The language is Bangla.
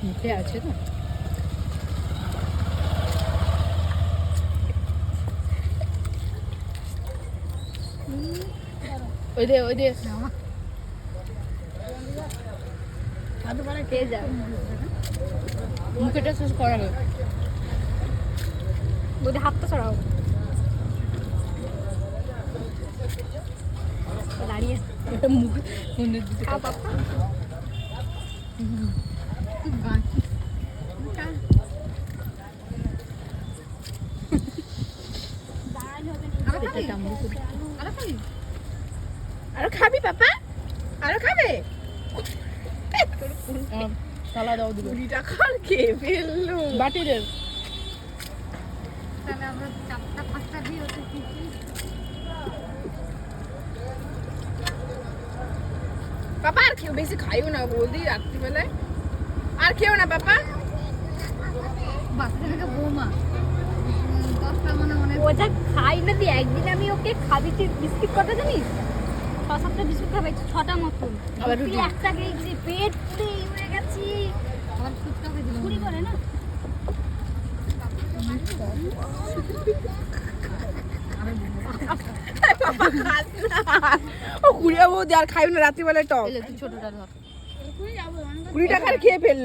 মুখে আছে না ওই দে খেয়ে যা মুখেটা শেষ করাবে বৌদি হাতটা ছড়াও দাঁড়িয়ে মুখ মনের দিকে আরো খাবি পাপা আরো খাবে তালা দাও দিবে 20 টাকার খেয়ে ফেললো বাটি দে তাহলে আমরা 4টা 5টা দিয়ে হচ্ছে পাপা আর কেউ বেশি খাইও না বলদি রাত্রিবেলায় আর খেও না পাপা বাচ্চা থেকে বৌমা 10টা মনে ও যা খাই না তুই একদিন আমি ওকে খাবিছি বিস্কিট কটা জানিস 6-7টা বিস্কুট খাবাইছি 6টা মতন আবার তুই রুটি একটা খেয়েছি পেট পুরে হয়ে গেছি আবার ফুচকা খেয়ে দিলাম পুরি করে না পাপা খাস না ও কুড়িয়া বৌদি আর খাইও না রাত্রিবেলায় টক তুই ছোটটা ধর 20 টাকার খেয়ে ফেললো